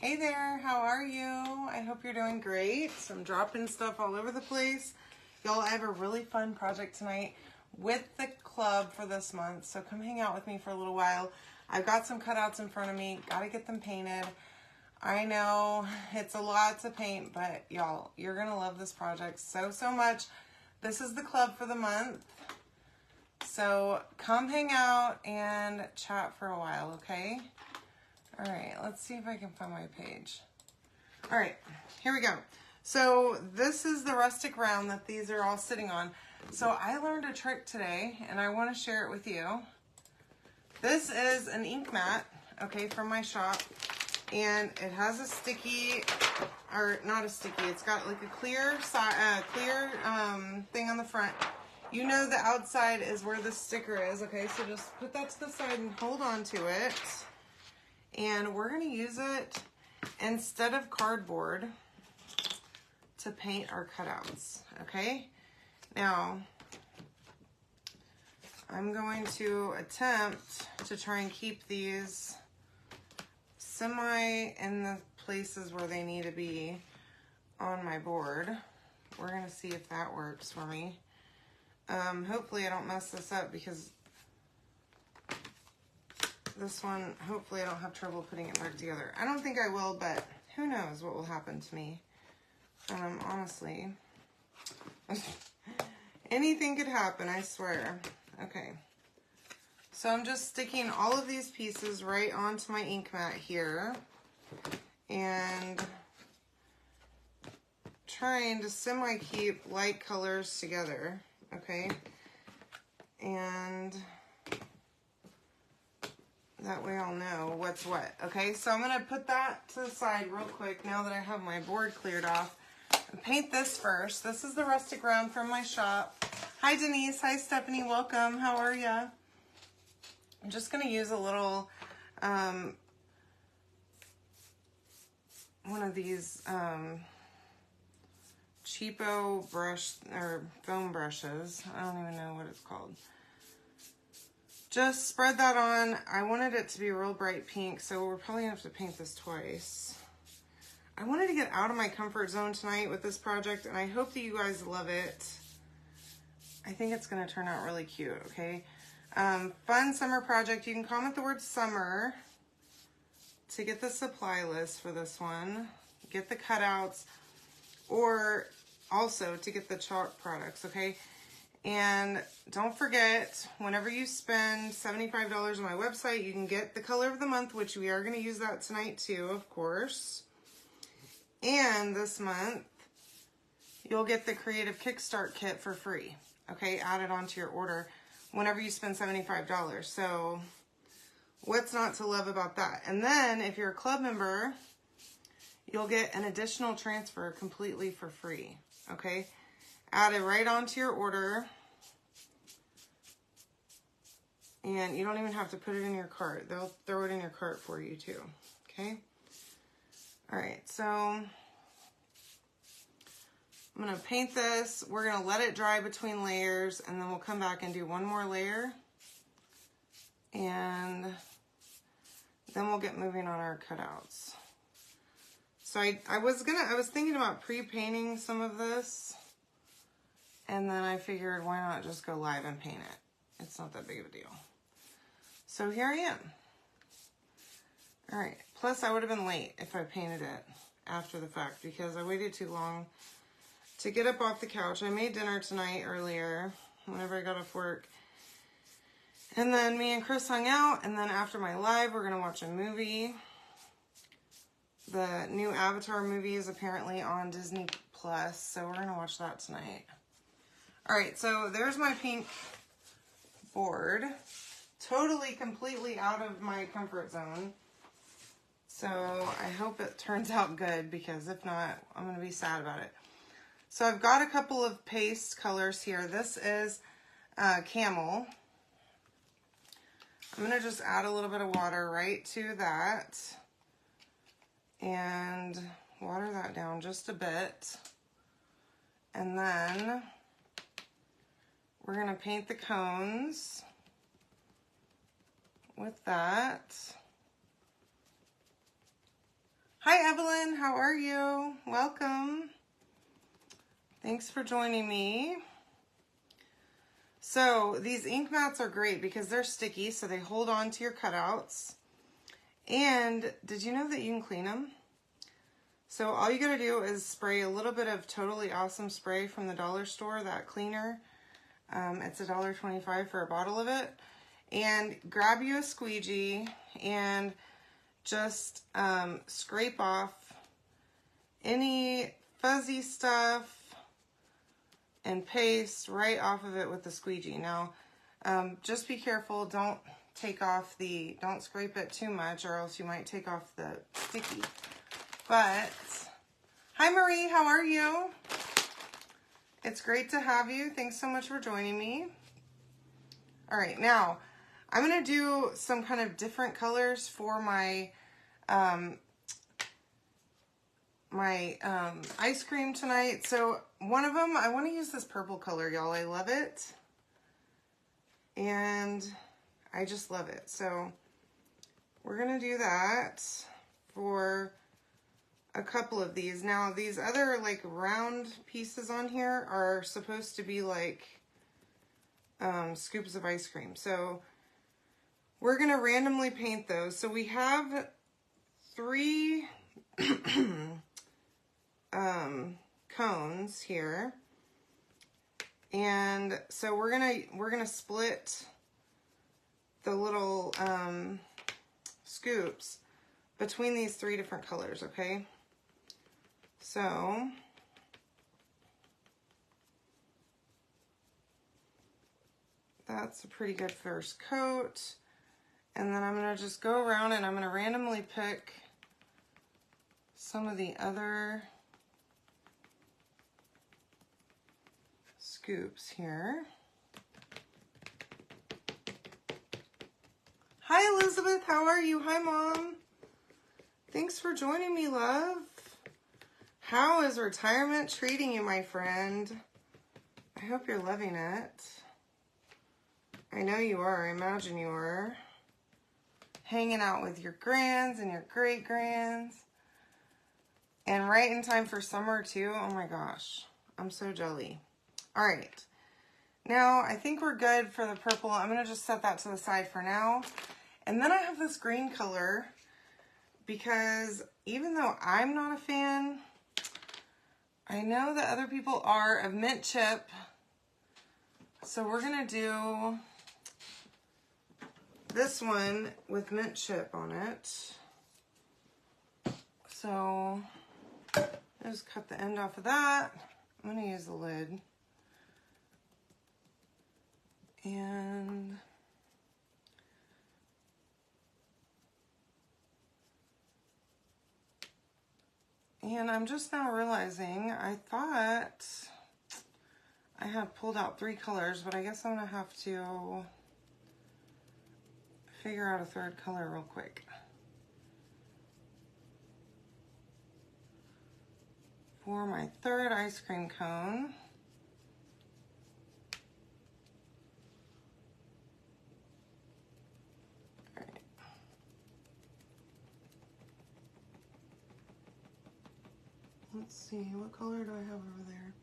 Hey there, how are you? I hope you're doing great. I'm dropping stuff all over the place. Y'all, I have a really fun project tonight with the club for this month, so come hang out with me for a little while. I've got some cutouts in front of me, gotta get them painted. I know it's a lot to paint, but y'all, you're gonna love this project so much. This is the club for the month, so come hang out and chat for a while, okay? All right, let's see if I can find my page. All right, here we go. So this is the rustic round that these are all sitting on. So I learned a trick today and I want to share it with you. This is an ink mat, okay, from my shop. And it has a sticky, or not a sticky, it's got like a clear thing on the front. You know the outside is where the sticker is, okay? So just put that to the side and hold on to it. And we're going to use it instead of cardboard to paint our cutouts, okay? Now, I'm going to attempt to try and keep these semi in the places where they need to be on my board. We're going to see if that works for me. Hopefully I don't mess this up because this one, hopefully I don't have trouble putting it back together. I don't think I will, but who knows what will happen to me. Honestly. Anything could happen, I swear. Okay. So I'm just sticking all of these pieces right onto my ink mat here. And trying to semi-keep light colors together. Okay. And that way I'll know what's what. Okay, so I'm going to put that to the side real quick now that I have my board cleared off. And paint this first. This is the rustic round from my shop. Hi Denise, hi Stephanie, welcome. How are ya? I'm just going to use a little, one of these cheapo brush, or foam brushes. I don't even know what it's called. Just spread that on. I wanted it to be real bright pink, so we're probably gonna have to paint this twice. I wanted to get out of my comfort zone tonight with this project, and I hope that you guys love it. I think it's gonna turn out really cute, okay? Fun summer project. You can comment the word summer to get the supply list for this one, get the cutouts, or also to get the chalk products, okay? And don't forget, whenever you spend $75 on my website, you can get the color of the month, which we are going to use that tonight too, of course. And this month, you'll get the Creative Kickstart Kit for free, okay, added onto your order whenever you spend $75. So what's not to love about that? And then if you're a club member, you'll get an additional transfer completely for free, okay? Add it right onto your order. And you don't even have to put it in your cart. They'll throw it in your cart for you too, okay? All right, so I'm gonna paint this. We're gonna let it dry between layers, and then we'll come back and do one more layer. And then we'll get moving on our cutouts. So I was thinking about pre-painting some of this, and then I figured why not just go live and paint it? It's not that big of a deal. So here I am. All right, plus I would have been late if I painted it after the fact because I waited too long to get up off the couch. I made dinner tonight earlier whenever I got off work. And then me and Chris hung out, and then after my live, we're gonna watch a movie. The new Avatar movie is apparently on Disney Plus, so we're gonna watch that tonight. All right, so there's my pink board. Totally, completely out of my comfort zone. So I hope it turns out good because if not, I'm going to be sad about it. So I've got a couple of paste colors here. This is Camel. I'm going to just add a little bit of water right to that and water that down just a bit. And then we're going to paint the cones with that. Hi, Evelyn. How are you? Welcome. Thanks for joining me. So these ink mats are great because they're sticky, so they hold on to your cutouts. And did you know that you can clean them? So all you gotta do is spray a little bit of Totally Awesome spray from the dollar store, that cleaner. It's $1.25 for a bottle of it. And grab you a squeegee and just scrape off any fuzzy stuff and paste right off of it with the squeegee. Now, just be careful, don't scrape it too much or else you might take off the sticky. But, hi Marie, how are you? It's great to have you. Thanks so much for joining me. All right, now, I'm gonna do some kind of different colors for my ice cream tonight. So one of them, I want to use this purple color, y'all. I love it. And I just love it. So we're going to do that for a couple of these. Now these other like round pieces on here are supposed to be like scoops of ice cream. So we're going to randomly paint those. So we have 3 cones here, and so we're gonna split the little scoops between these 3 different colors. Okay, so that's a pretty good first coat, and then I'm gonna just go around and I'm gonna randomly pick some of the other scoops here. Hi Elizabeth, how are you? Hi Mom. Thanks for joining me, love. How is retirement treating you, my friend? I hope you're loving it. I know you are. I imagine you are. Hanging out with your grands and your great-grands. And right in time for summer too. Oh my gosh. I'm so jelly. All right. Now I think we're good for the purple. I'm going to just set that to the side for now. And then I have this green color because even though I'm not a fan, I know that other people are, of mint chip. So we're going to do this one with mint chip on it. So just cut the end off of that. I'm going to use the lid. And I'm just now realizing I thought I had pulled out 3 colors, but I guess I'm going to have to figure out a 3rd color real quick. For my 3rd ice cream cone. Let's see, what color do I have over there?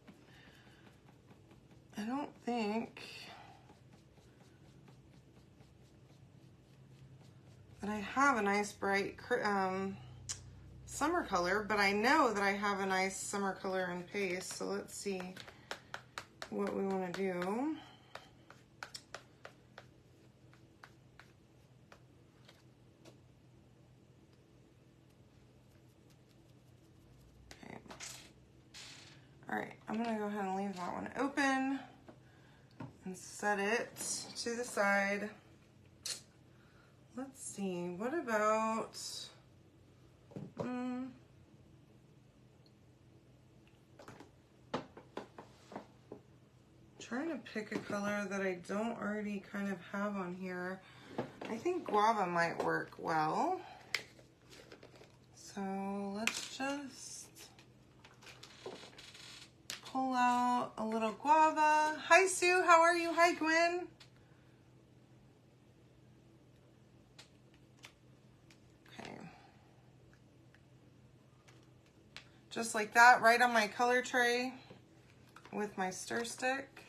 I don't think that I have a nice bright summer color, but I know that I have a nice summer color in paste. So let's see what we want to do. All right, I'm gonna go ahead and leave that one open and set it to the side. Let's see, what about, trying to pick a color that I don't already kind of have on here. I think guava might work well. So let's just pull out a little guava. Hi Sue, how are you? Hi Gwen. Okay. Just like that, right on my color tray with my stir stick.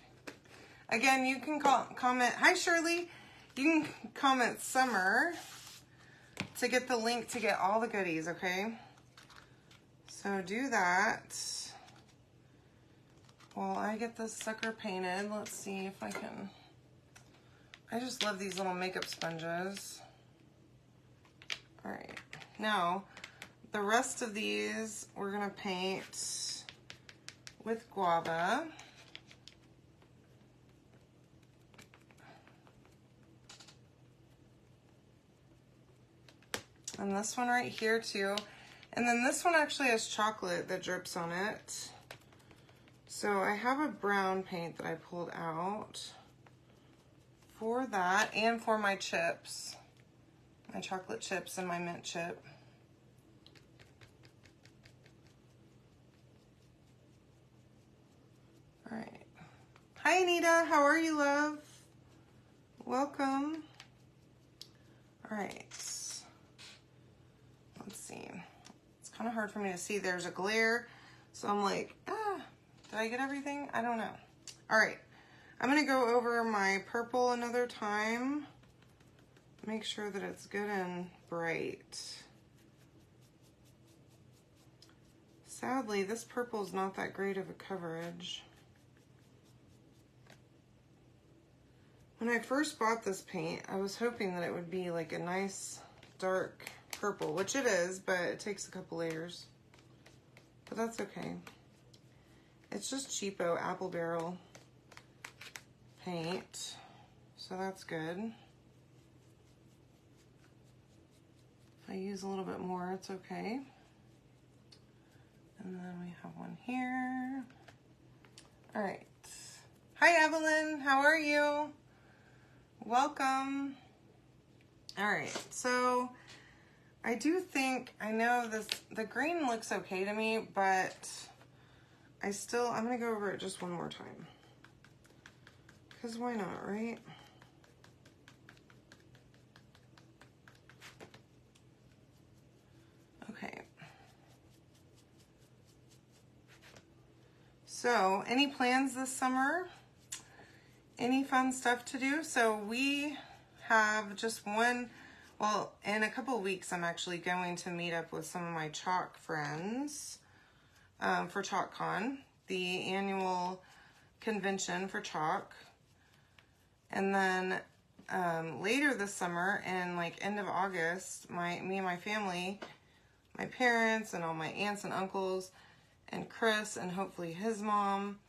Again, you can comment, hi Shirley, you can comment summer to get the link to get all the goodies, okay? So do that while I get this sucker painted. Let's see if I can, I just love these little makeup sponges. All right, now the rest of these we're gonna paint with guava. And this one right here too. And then this one actually has chocolate that drips on it. So I have a brown paint that I pulled out for that and for my chips. My chocolate chips and my mint chip. All right. Hi Anita, how are you, love? Welcome. All right. Let's see. It's kind of hard for me to see. There's a glare. So I'm like, did I get everything? I don't know. All right. I'm going to go over my purple another time. Make sure that it's good and bright. Sadly, this purple is not that great of a coverage. When I first bought this paint, I was hoping that it would be like a nice dark purple, which it is, but it takes a couple layers. But that's okay. It's just cheapo apple barrel paint, so that's good. If I use a little bit more, it's okay. And then we have one here. All right. Hi, Evelyn. How are you? Welcome. All right. So I do think, I know the green looks okay to me, but I'm going to go over it just one more time. Because why not, right? Okay. So, any plans this summer? Any fun stuff to do? So we have just one, well, in a couple of weeks, I'm actually going to meet up with some of my chalk friends for ChalkCon, the annual convention for chalk. And then later this summer, in like end of August, me and my family, my parents and all my aunts and uncles, and Chris and hopefully his mom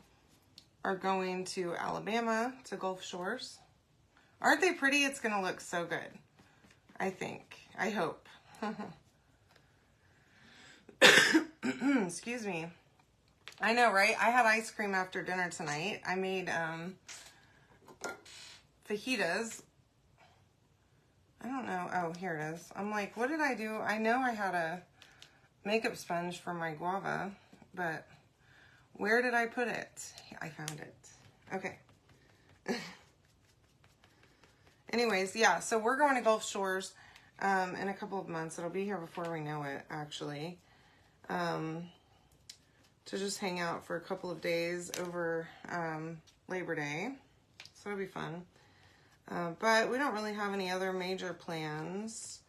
are going to Alabama to Gulf Shores. Aren't they pretty? It's gonna look so good. I think. I hope. Excuse me. I know, right? I had ice cream after dinner tonight. I made fajitas. I don't know. Oh, here it is. I'm like, what did I do? I know I had a makeup sponge for my guava, but where did I put it? I found it. Okay. Anyways, yeah, so we're going to Gulf Shores in a couple of months. It'll be here before we know it, actually. To just hang out for a couple of days over Labor Day. So it'll be fun. But we don't really have any other major plans.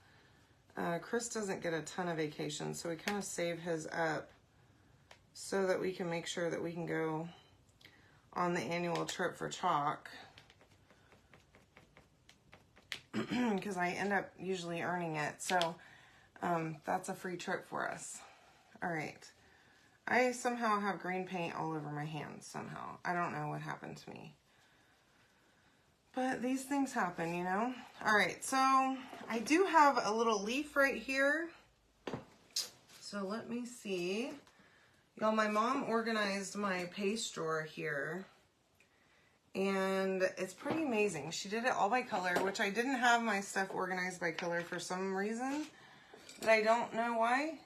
Chris doesn't get a ton of vacation, so we kind of save his up so that we can make sure that we can go on the annual trip for chalk. Because I end up usually earning it. So that's a free trip for us. All right. I somehow have green paint all over my hands somehow. I don't know what happened to me. But these things happen, you know? All right, so I do have a little leaf right here. So let me see. Y'all, my mom organized my paste drawer here. And it's pretty amazing. She did it all by color, which I didn't have my stuff organized by color for some reason. But I don't know why.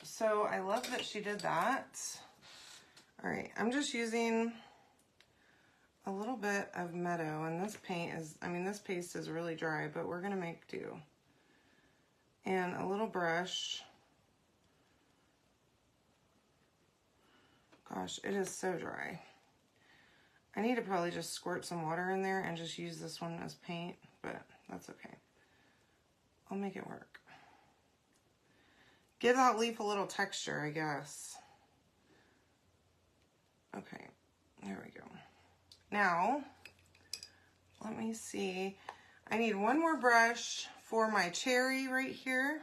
So I love that she did that. All right, I'm just using a little bit of Meadow, and this paint is, this paste is really dry, but we're gonna make do. And a little brush Gosh, it is so dry. I need to probably just squirt some water in there and just use this one as paint, but that's okay. I'll make it work. Give that leaf a little texture, I guess. Okay, there we go. Now, let me see. I need one more brush for my cherry right here.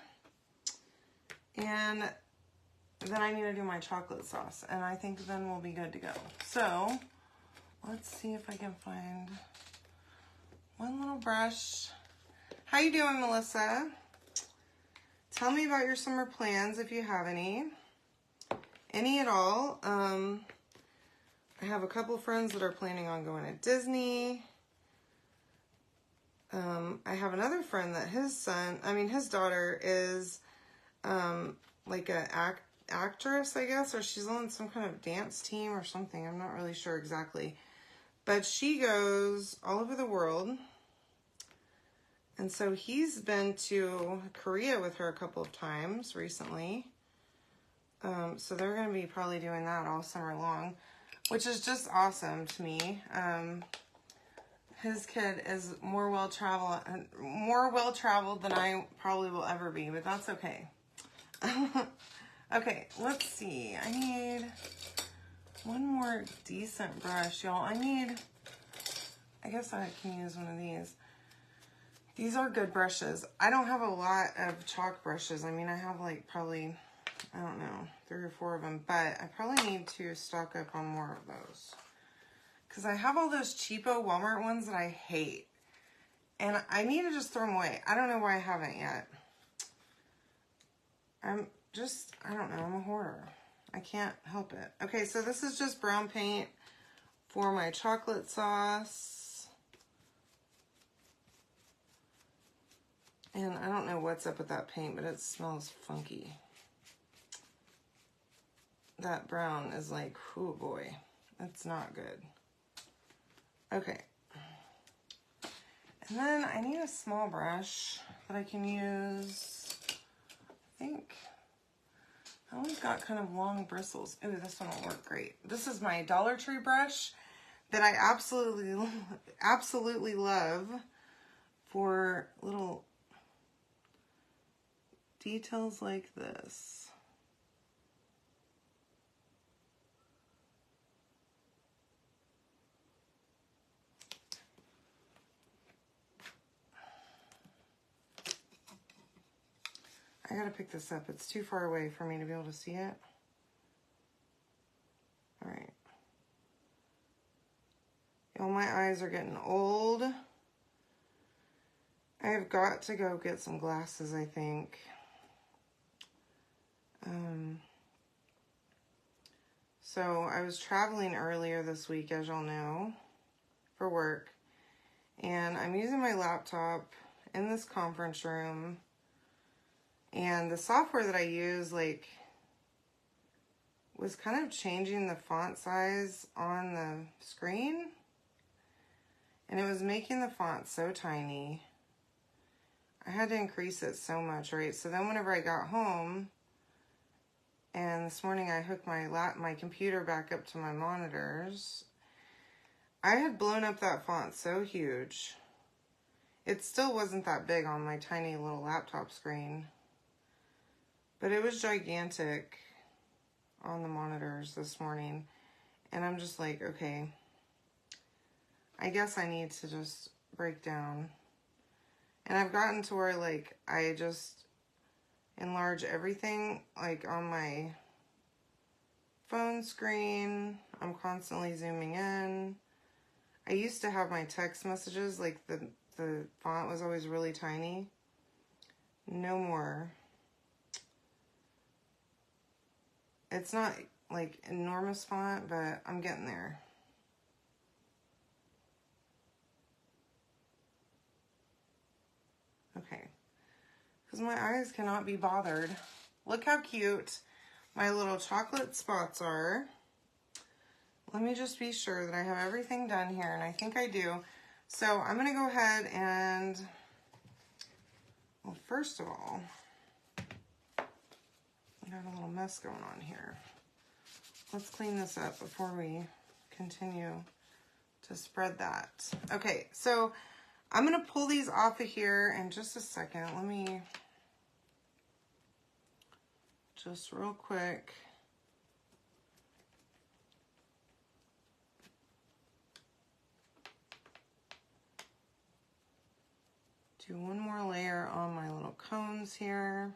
And then I need to do my chocolate sauce. And I think then we'll be good to go. So, let's see if I can find one little brush. How you doing, Melissa? Tell me about your summer plans if you have any. Any at all. I have a couple friends that are planning on going to Disney. I have another friend that his daughter is like a actress, I guess, or she's on some kind of dance team or something. I'm not really sure exactly. But she goes all over the world. And so he's been to Korea with her a couple of times recently. So they're going to be probably doing that all summer long, which is just awesome to me. His kid is more well-traveled than I probably will ever be, but that's okay. Okay, let's see. I need one more decent brush, y'all. I guess I can use one of these. These are good brushes. I don't have a lot of chalk brushes. I mean, I have like probably, I don't know, 3 or 4 of them, but I probably need to stock up on more of those. Because I have all those cheapo Walmart ones that I hate. And I need to just throw them away. I don't know why I haven't yet. I don't know, I'm a hoarder. I can't help it. Okay, so this is just brown paint for my chocolate sauce. And I don't know what's up with that paint, but it smells funky. That brown is like, oh boy, that's not good. Okay. And then I need a small brush that I can use. I think I always got kind of long bristles. Ooh, this one will work great. This is my Dollar Tree brush that I absolutely love for little details like this. I gotta pick this up. It's too far away for me to be able to see it. All right. Y'all, my eyes are getting old. I have got to go get some glasses, I think. So I was traveling earlier this week, as y'all know, for work. And I'm using my laptop in this conference room. And the software that I use, like, was kind of changing the font size on the screen. And it was making the font so tiny. I had to increase it so much, right? So then whenever I got home, and this morning I hooked my computer back up to my monitors, I had blown up that font so huge. It still wasn't that big on my tiny little laptop screen, but it was gigantic on the monitors this morning. And I'm just like, okay, I guess I need to just break down. And I've gotten to where, like, I just enlarge everything, like, on my phone screen. I'm constantly zooming in. I used to have my text messages, like, the font was always really tiny. No more. It's not, like, enormous font, but I'm getting there. Okay. Because my eyes cannot be bothered. Look how cute my little chocolate spots are. Let me just be sure that I have everything done here, and I think I do. So I'm going to go ahead and, well, first of all, I got a little mess going on here. let's clean this up before we continue to spread that. Okay, so I'm going to pull these off of here in just a second. Let me just real quick. Do one more layer on my little cones here.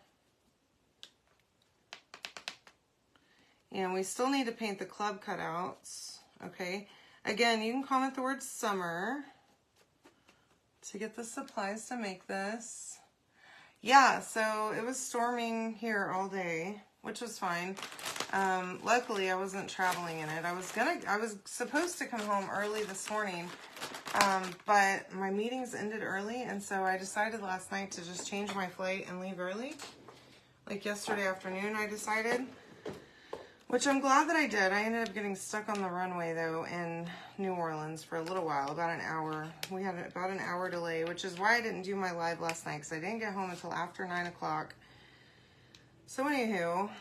And we still need to paint the club cutouts, okay? Again, you can comment the word summer to get the supplies to make this. Yeah, so it was storming here all day, which was fine. Luckily, I wasn't traveling in it. I was supposed to come home early this morning, but my meetings ended early, and so I decided last night to just change my flight and leave early. Like yesterday afternoon, I decided. Which I'm glad that I did. I ended up getting stuck on the runway, though, in New Orleans for a little while, about an hour. We had about an hour delay, which is why I didn't do my live last night, because I didn't get home until after 9 o'clock. So, anywho,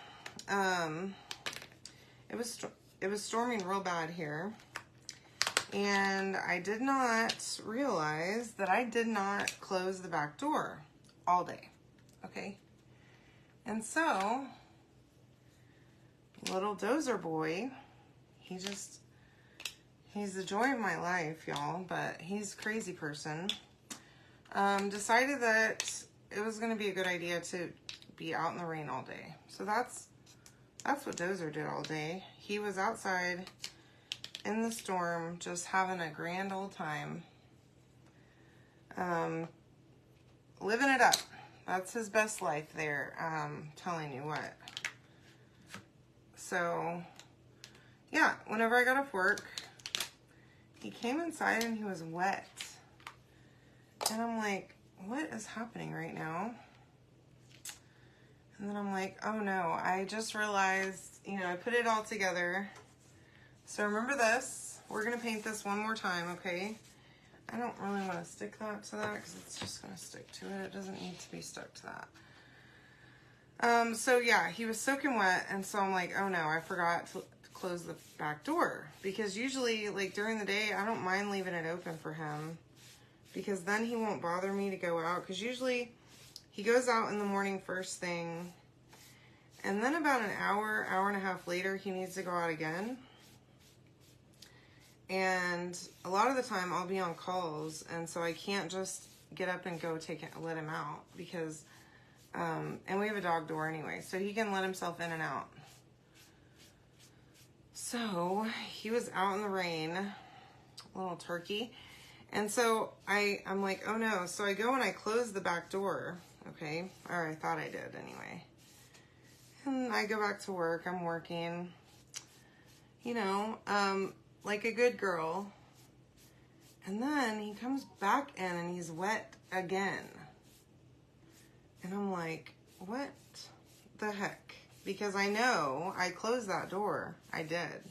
it was storming real bad here, and I did not realize that I did not close the back door all day, okay? And so little Dozer boy, he's the joy of my life, y'all, but he's a crazy person. Decided that it was going to be a good idea to be out in the rain all day. So that's what Dozer did all day. He was outside in the storm, just having a grand old time. Living it up. That's his best life there, telling you what. So, yeah, whenever I got off work, he came inside and he was wet. And I'm like, what is happening right now? And then I'm like, oh no, I just realized, I put it all together. So remember this. We're going to paint this one more time, okay? I don't really want to stick that to that because it's just going to stick to it. It doesn't need to be stuck to that. So yeah, he was soaking wet, and so I'm like, oh no, I forgot to close the back door. Because usually, like, during the day, I don't mind leaving it open for him, because then he won't bother me to go out, because usually he goes out in the morning first thing, and then about an hour and a half later, he needs to go out again. And a lot of the time, I'll be on calls, and so I can't just get up and go let him out, because and we have a dog door anyway, so he can let himself in and out. So he was out in the rain, little turkey. And so I'm like, oh no. So I go and I close the back door, okay? Or I thought I did anyway. And I go back to work. I'm working, like a good girl. And then he comes back in and he's wet again. And I'm like, what the heck? Because I know I closed that door. I did.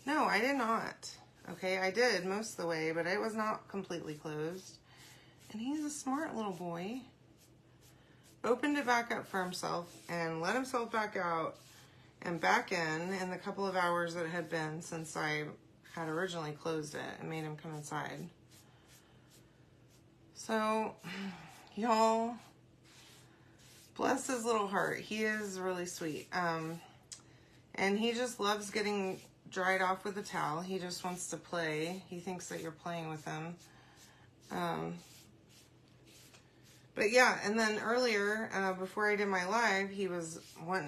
No, I did not. Okay, I did most of the way, but it was not completely closed. And he's a smart little boy. Opened it back up for himself and let himself back out and back in the couple of hours that it had been since I had originally closed it and made him come inside. So, y'all, bless his little heart. He is really sweet. And he just loves getting dried off with a towel. He just wants to play. He thinks that you're playing with him. But yeah, and then earlier, before I did my live, he was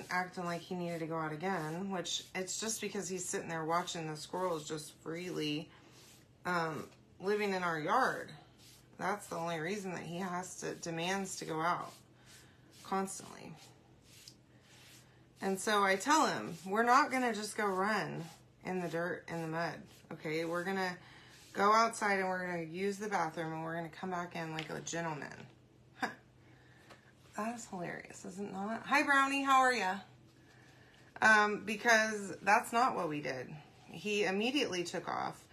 acting like he needed to go out again, which it's just because he's sitting there watching the squirrels just freely living in our yard. That's the only reason that he demands to go out constantly. And so I tell him, we're not going to just go run in the dirt, in the mud, okay? We're going to go outside and we're going to use the bathroom and we're going to come back in like a gentleman. Huh. That is hilarious, is it not? Hi, Brownie, how are you? Because that's not what we did. He immediately took off,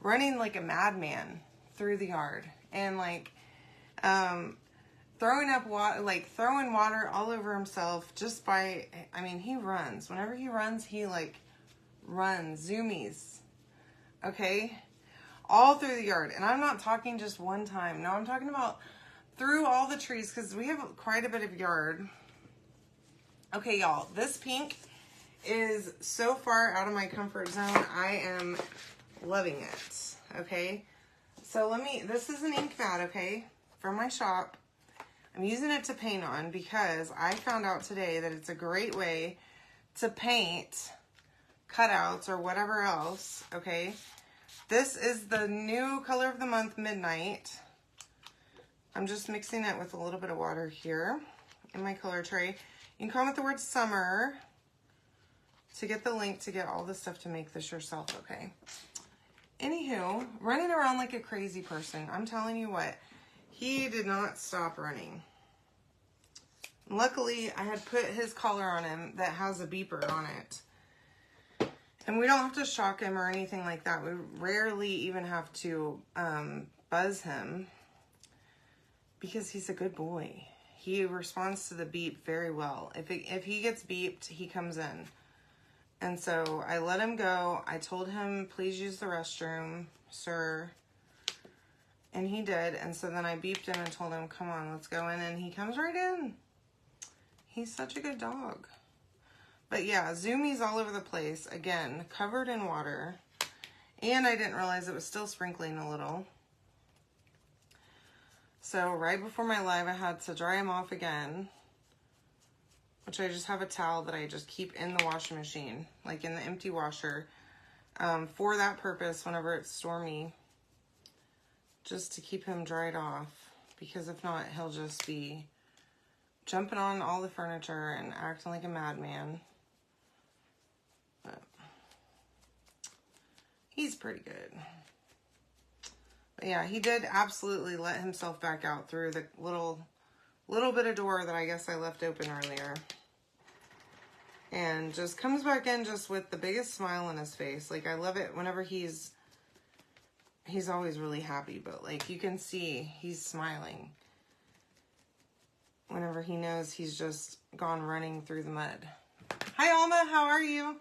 running like a madman through the yard and throwing water all over himself just by, he runs. Whenever he runs, he run, zoomies, okay? All through the yard. And I'm not talking just one time. No, I'm talking about through all the trees because we have quite a bit of yard. Okay, y'all, this pink is so far out of my comfort zone. I am loving it, okay? So this is an ink mat, okay, from my shop. I'm using it to paint on because I found out today that it's a great way to paint cutouts or whatever else, okay? This is the new color of the month, Midnight. I'm just mixing it with a little bit of water here in my color tray. You can comment the word summer to get the link to get all the stuff to make this yourself, okay? Anywho, running around like a crazy person. I'm telling you what, he did not stop running. Luckily, I had put his collar on him that has a beeper on it. And we don't have to shock him or anything like that. We rarely even have to buzz him because he's a good boy. He responds to the beep very well. If he gets beeped, he comes in. And so I let him go. I told him, please use the restroom, sir. And he did. And so then I beeped him and told him, come on, let's go in. And he comes right in. He's such a good dog. But yeah, zoomies all over the place. Again, covered in water. And I didn't realize it was still sprinkling a little. So right before my live, I had to dry him off again. Which I just have a towel that I just keep in the washing machine. Like in the empty washer. For that purpose, whenever it's stormy. Just to keep him dried off. Because if not, he'll just be jumping on all the furniture and acting like a madman. But he's pretty good. But yeah, he did absolutely let himself back out through the little bit of door that I guess I left open earlier. And just comes back in just with the biggest smile on his face. Like, I love it whenever he's always really happy, but like you can see he's smiling whenever he knows he's just gone running through the mud. Hi, Alma, how are you?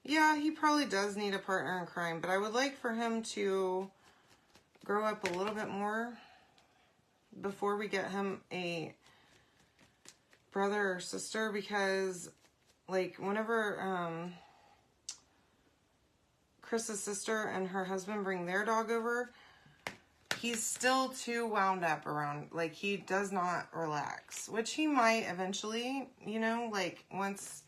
Yeah, he probably does need a partner in crime, but I would like for him to grow up a little bit more before we get him a brother or sister, because like whenever Chris's sister and her husband bring their dog over, he's still too wound up around, like he does not relax, which he might eventually, you know, like once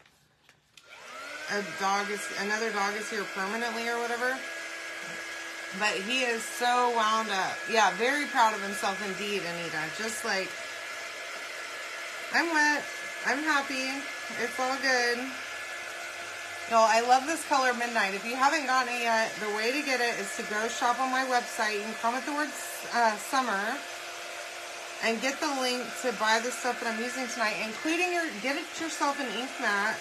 another dog is here permanently or whatever. But he is so wound up. Yeah, very proud of himself indeed, Anita. Just like, I'm wet. I'm happy. It's all good. No, I love this color, Midnight. If you haven't gotten it yet, the way to get it is to go shop on my website. You can comment the word summer and get the link to buy the stuff that I'm using tonight, including get it yourself an ink mat.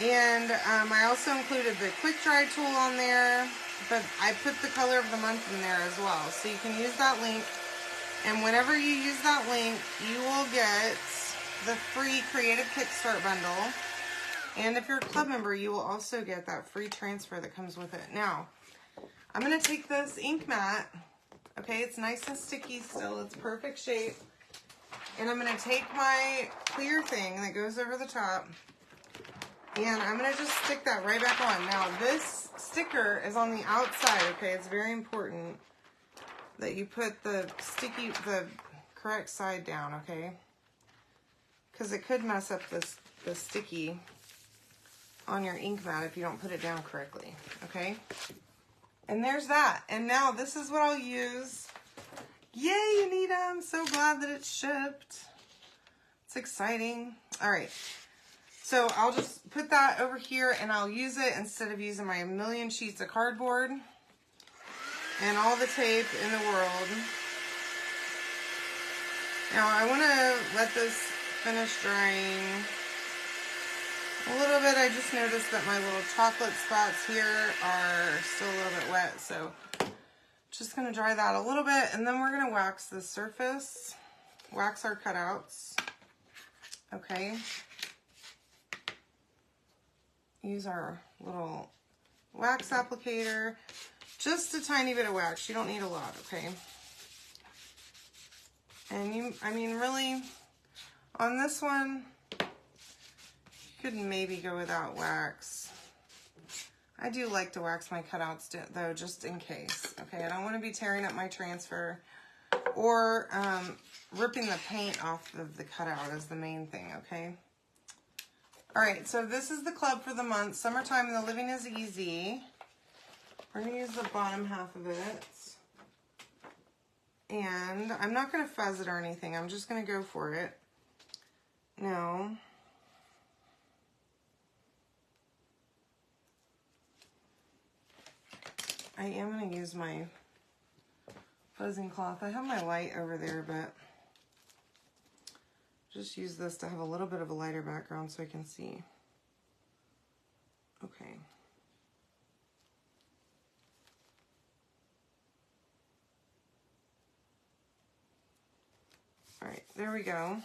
And I also included the quick dry tool on there, but I put the color of the month in there as well. So you can use that link. And whenever you use that link, you will get the free Creative Kickstart bundle. And if you're a club member, you will also get that free transfer that comes with it. Now, I'm going to take this ink mat. Okay, it's nice and sticky still. It's perfect shape. And I'm going to take my clear thing that goes over the top. And I'm going to just stick that right back on. Now, this sticker is on the outside, okay? It's very important that you put the correct side down, okay? Because it could mess up the sticky on your ink mat if you don't put it down correctly, okay? And there's that. And now this is what I'll use. Yay, Anita! I'm so glad that it's shipped. It's exciting. All right. So I'll just put that over here and I'll use it instead of using my million sheets of cardboard and all the tape in the world. Now I want to let this finish drying a little bit. I just noticed that my little chocolate spots here are still a little bit wet. So just going to dry that a little bit and then we're going to wax the surface, wax our cutouts. Okay. use our little wax applicator. Just a tiny bit of wax. You don't need a lot, okay? And I mean, really, on this one, you could maybe go without wax. I do like to wax my cutouts though, just in case. Okay, I don't want to be tearing up my transfer or ripping the paint off of the cutout is the main thing, okay? All right, so this is the club for the month. Summertime and the Living is Easy. We're going to use the bottom half of it. And I'm not going to fuzz it or anything. I'm just going to go for it. Now, I am going to use my fuzzing cloth. I have my light over there, but just use this to have a little bit of a lighter background so I can see. Okay. All right, there we go.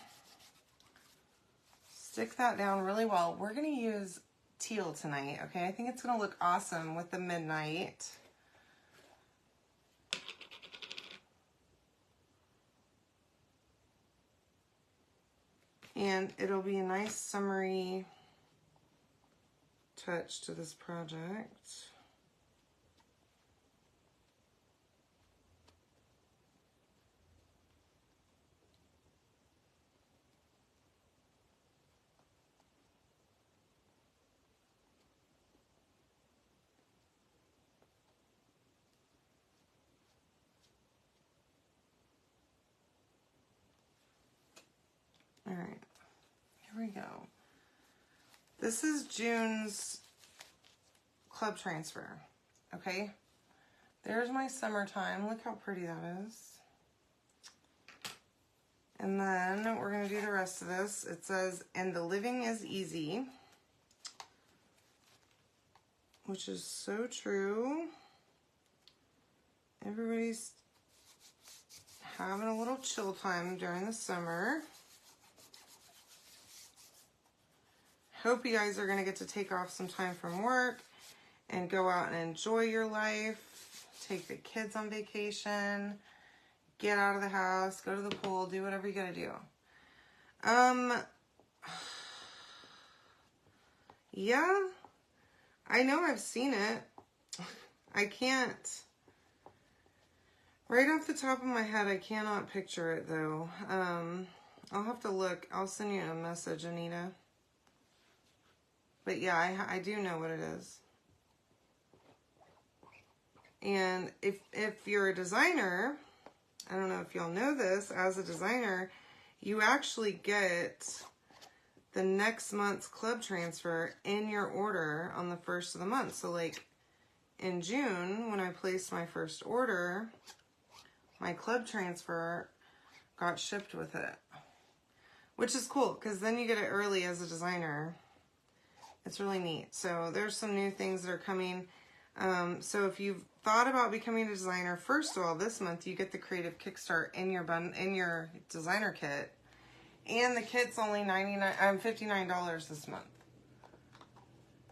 Stick that down really well. We're going to use teal tonight, okay? I think it's going to look awesome with the midnight. And it'll be a nice summery touch to this project. All right, here we go. This is June's club transfer, okay? There's my summertime. Look how pretty that is. And then we're gonna do the rest of this. It says, and the living is easy, which is so true. Everybody's having a little chill time during the summer. Hope you guys are going to get to take off some time from work and go out and enjoy your life. Take the kids on vacation. Get out of the house. Go to the pool. Do whatever you got to do. Yeah. I know I've seen it. I can't. Right off the top of my head, I cannot picture it though. I'll have to look. I'll send you a message, Anita. But yeah, I do know what it is. And if you're a designer, I don't know if y'all know this, as a designer, you actually get the next month's club transfer in your order on the first of the month. So like in June, when I placed my first order, my club transfer got shipped with it. Which is cool, because then you get it early as a designer. It's really neat. So there's some new things that are coming. So if you've thought about becoming a designer, first of all, this month you get the Creative Kickstart in your designer kit, and the kit's only $59 this month.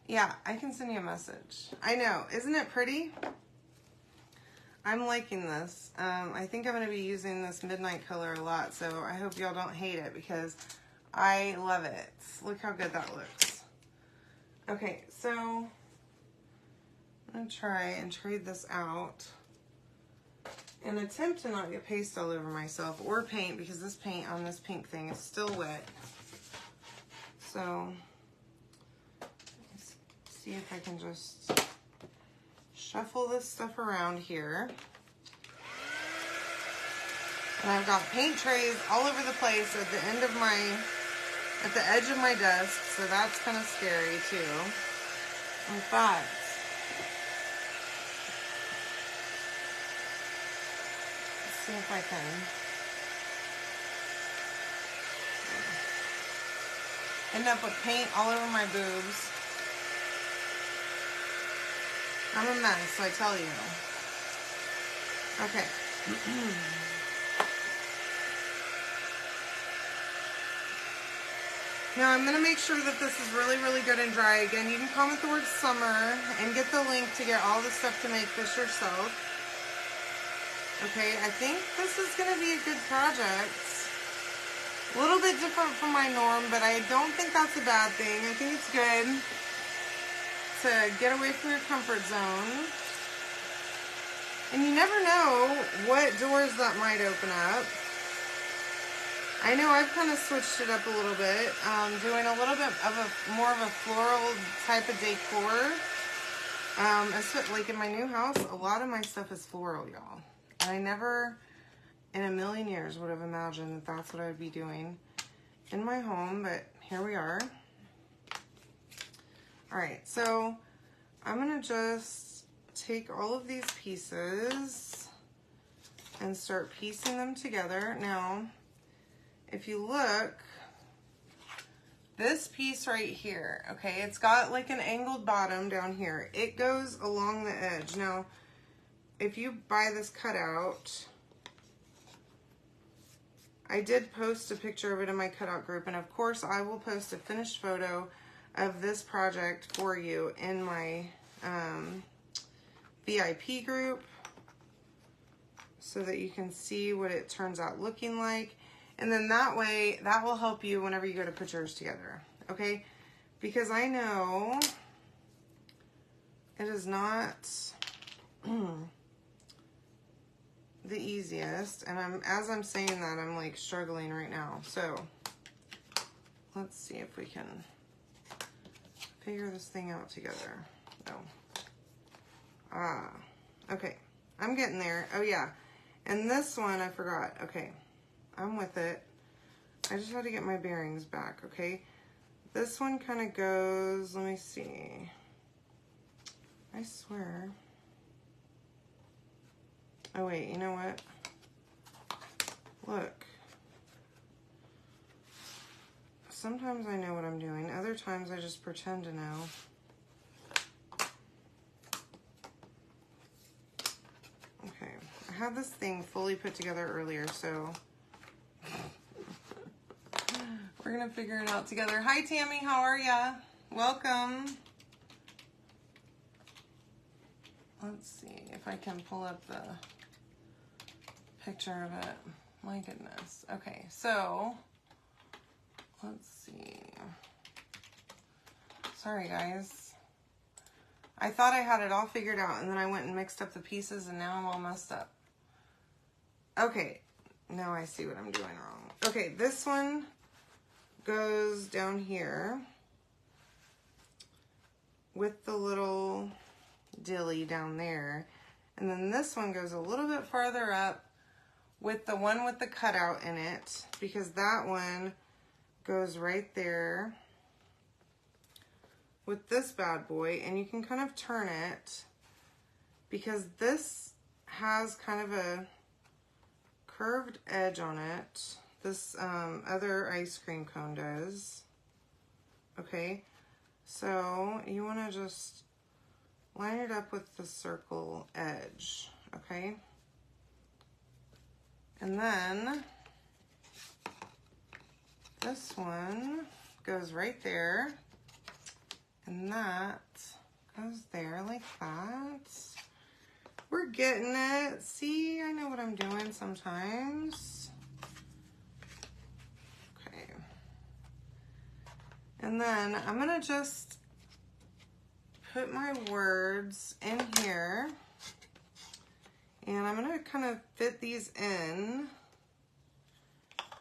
Yeah, I can send you a message. I know, isn't it pretty? I'm liking this. I think I'm going to be using this midnight color a lot, so I hope y'all don't hate it because I love it. Look how good that looks. Okay, so I'm going to try and trade this out and attempt to not get paste all over myself or paint, because this paint on this pink thing is still wet. So let's see if I can just shuffle this stuff around here. And I've got paint trays all over the place at the end of at the edge of my desk, so that's kind of scary too. In fact, let's see if I can. End up with paint all over my boobs. I'm a mess, I tell you. Okay. Now I'm going to make sure that this is really, really good and dry. Again, you can comment the word summer and get the link to get all the stuff to make this yourself. Okay, I think this is going to be a good project. A little bit different from my norm, but I don't think that's a bad thing. I think it's good to get away from your comfort zone. And you never know what doors that might open up. I know I've kind of switched it up a little bit, doing a little bit of more of a floral type of decor. Like in my new house, a lot of my stuff is floral, y'all. And I never in a million years would have imagined that that's what I would be doing in my home, but here we are. All right, so I'm gonna just take all of these pieces and start piecing them together. Now, if you look, this piece right here, okay, it's got like an angled bottom down here. It goes along the edge. Now, if you buy this cutout, I did post a picture of it in my cutout group, and of course I will post a finished photo of this project for you in my VIP group so that you can see what it turns out looking like. And then that way, that will help you whenever you go to put yours together, okay? Because I know it is not the easiest, and as I'm saying that, I'm like struggling right now. So let's see if we can figure this thing out together. No. Okay, I'm getting there. Oh yeah, and this one I forgot. Okay, I'm with it. I just had to get my bearings back, okay? This one kind of goes, let me see. I swear. Oh wait, you know what? Look. Sometimes I know what I'm doing. Other times I just pretend to know. Okay, I had this thing fully put together earlier, so we're gonna figure it out together. Hi Tammy, how are ya? Welcome. Let's see if I can pull up the picture of it. My goodness. Okay, so let's see. Sorry guys. I thought I had it all figured out, and then I went and mixed up the pieces, and now I'm all messed up. Okay, now I see what I'm doing wrong. Okay, this one goes down here with the little dilly down there. And then this one goes a little bit farther up with the one with the cutout in it, because that one goes right there with this bad boy. And you can kind of turn it because this has kind of a curved edge on it. This other ice cream cone does. Okay, so you want to just line it up with the circle edge, okay? And then this one goes right there, and that goes there like that. We're getting it. See, I know what I'm doing sometimes. Okay. And then I'm gonna just put my words in here, and I'm gonna kind of fit these in,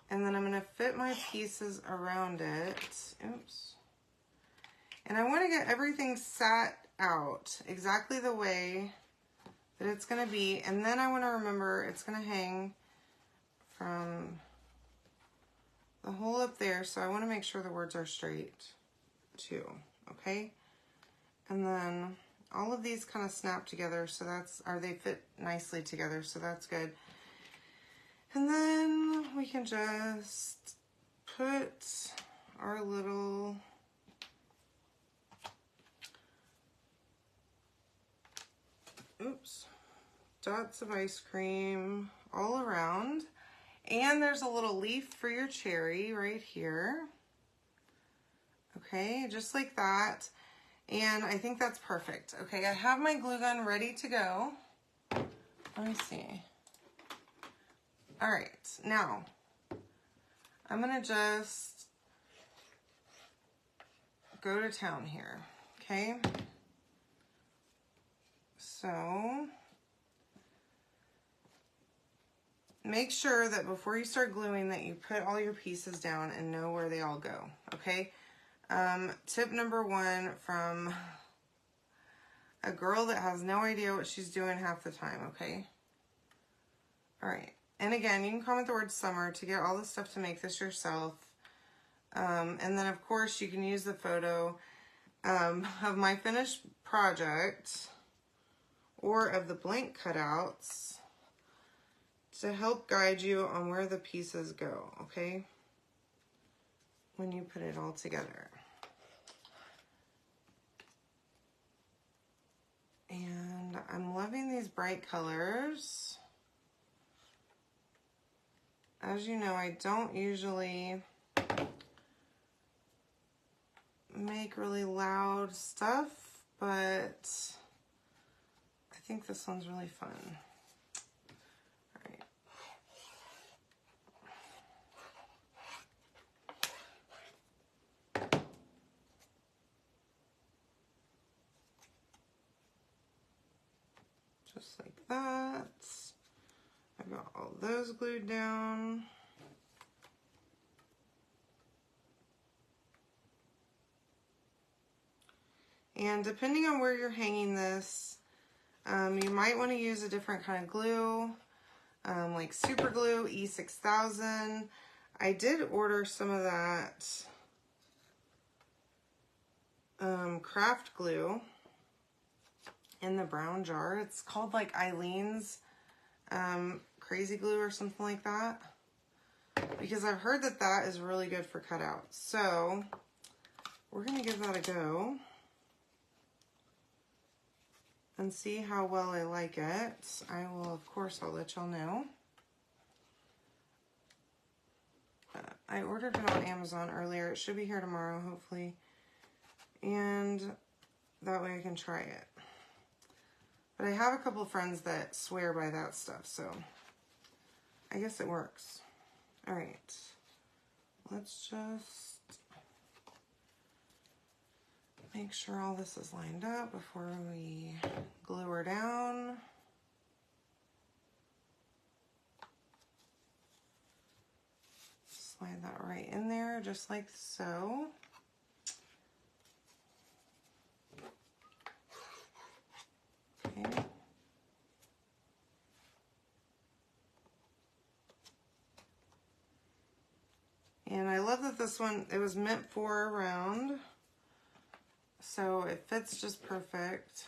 and then I'm gonna fit my pieces around it. Oops. And I wanna get everything sat out exactly the way that it's gonna be, and then I wanna remember it's gonna hang from the hole up there, so I wanna make sure the words are straight too, okay? And then all of these kind of snap together, so they fit nicely together, so that's good. And then we can just put our little dots of ice cream all around. And there's a little leaf for your cherry right here. Okay, just like that. And I think that's perfect. Okay, I have my glue gun ready to go. Let me see. All right, now I'm gonna just go to town here, okay? So make sure that before you start gluing that you put all your pieces down and know where they all go, okay? Tip number 1 from a girl that has no idea what she's doing half the time, okay? All right, and again, you can comment the word summer to get all the stuff to make this yourself. And then of course you can use the photo of my finished project or of the blank cutouts to help guide you on where the pieces go, okay? When you put it all together. And I'm loving these bright colors. As you know, I don't usually make really loud stuff, but I think this one's really fun. All right. Just like that. I've got all those glued down. And depending on where you're hanging this, you might want to use a different kind of glue, like super glue, E6000. I did order some of that craft glue in the brown jar. It's called like Eileen's Crazy Glue or something like that, because I've heard that that is really good for cutouts. So we're going to give that a go and see how well I like it. I will, of course, I'll let y'all know. I ordered it on Amazon earlier. It should be here tomorrow, hopefully. And that way I can try it. But I have a couple of friends that swear by that stuff, so I guess it works. All right. Let's just make sure all this is lined up before we glue her down. Slide that right in there, just like so. Okay. And I love that this one, it was meant for a round. So it fits just perfect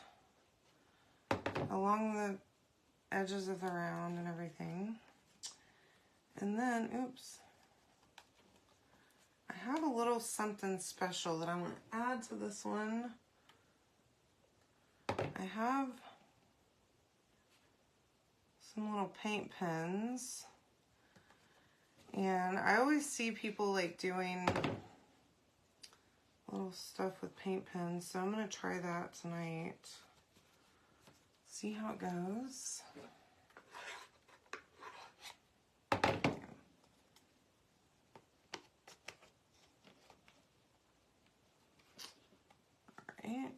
along the edges of the round and everything. And then, oops, I have a little something special that I want to add to this one. I have some little paint pens. And I always see people like doing little stuff with paint pens, so I'm going to try that tonight. See how it goes. Alright.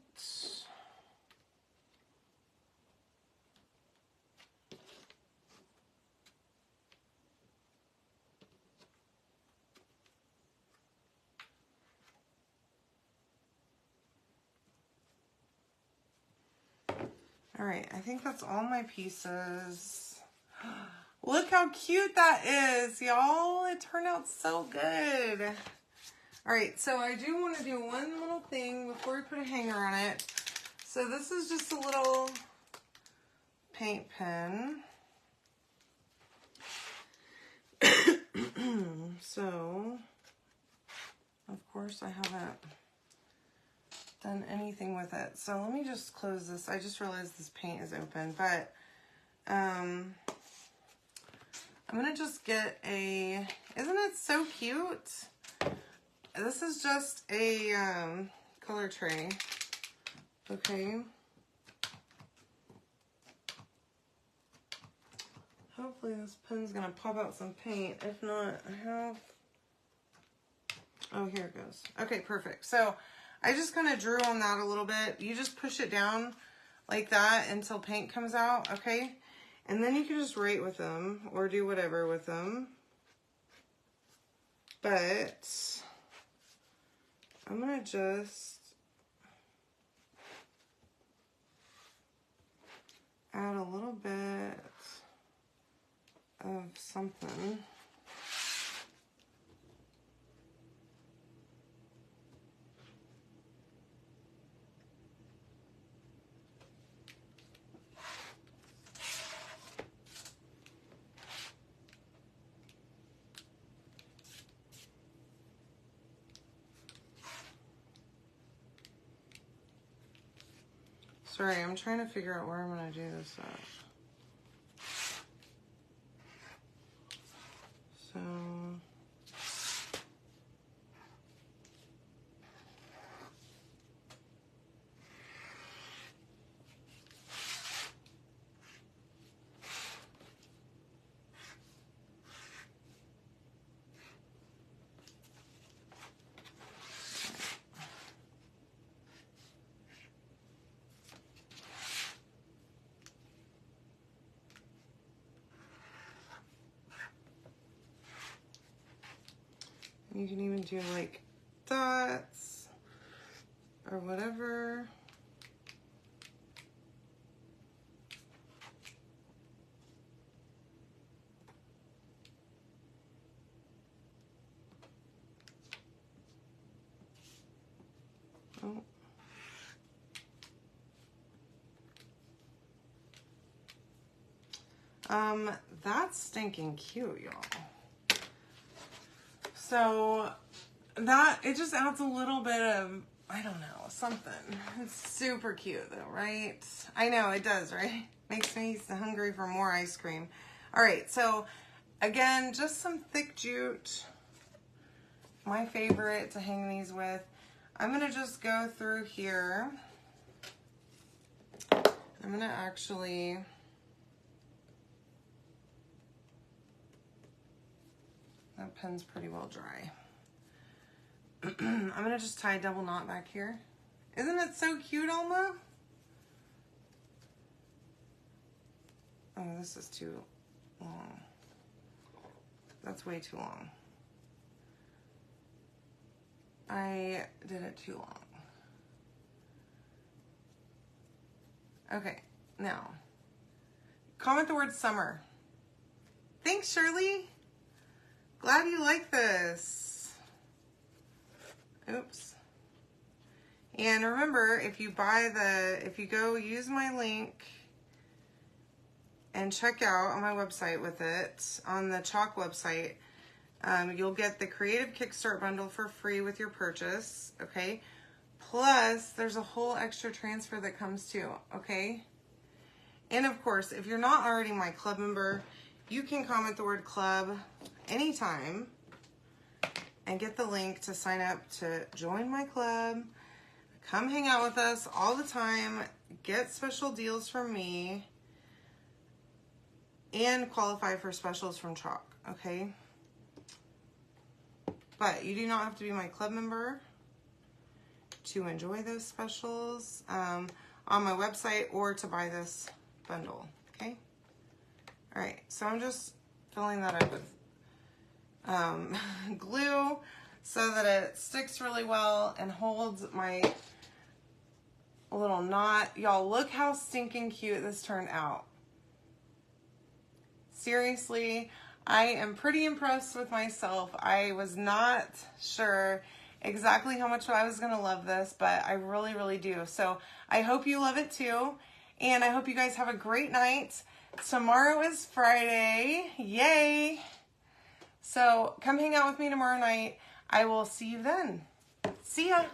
All right, I think that's all my pieces. Look how cute that is, y'all. It turned out so good. All right, so I do want to do one little thing before we put a hanger on it. So this is just a little paint pen. So, of course, I haven't done anything with it. So let me just close this. I just realized this paint is open, but I'm gonna just get a, isn't it so cute? this is just a color tray. Okay. Hopefully this pen's gonna pop out some paint. If not, I have... Oh, here it goes. Okay, perfect. So I just kind of drew on that a little bit. You just push it down like that until paint comes out, okay? And then you can just write with them or do whatever with them. But I'm gonna just add a little bit of something. Sorry, I'm trying to figure out where I'm going to do this at. So, you can even do like dots or whatever. Oh. That's stinking cute, y'all. So that, it just adds a little bit of, I don't know, something. It's super cute though, right? I know, it does, right? Makes me hungry for more ice cream. All right, so again, just some thick jute. My favorite to hang these with. I'm gonna just go through here. I'm gonna actually... That pen's pretty well dry. I'm gonna just tie a double knot back here. Isn't it so cute, Alma? Oh, this is too long. That's way too long. I did it too long. Okay, now, comment the word summer. Thanks, Shirley. Glad you like this. Oops. And remember, if you go use my link and check out on my website with it, on the Chalk website, you'll get the Creative Kickstart bundle for free with your purchase, okay? Plus, there's a whole extra transfer that comes too, okay? And of course, if you're not already my club member, you can comment the word club anytime and get the link to sign up to join my club. Come hang out with us all the time, get special deals from me, and qualify for specials from Chalk, okay? But you do not have to be my club member to enjoy those specials on my website or to buy this bundle, okay? All right, so I'm just filling that up with glue so that it sticks really well and holds my little knot. Y'all, look how stinking cute this turned out. Seriously, I am pretty impressed with myself. I was not sure exactly how much I was gonna love this, but I really, really do. So I hope you love it too. And I hope you guys have a great night. Tomorrow is Friday. Yay! So come hang out with me tomorrow night. I will see you then. See ya!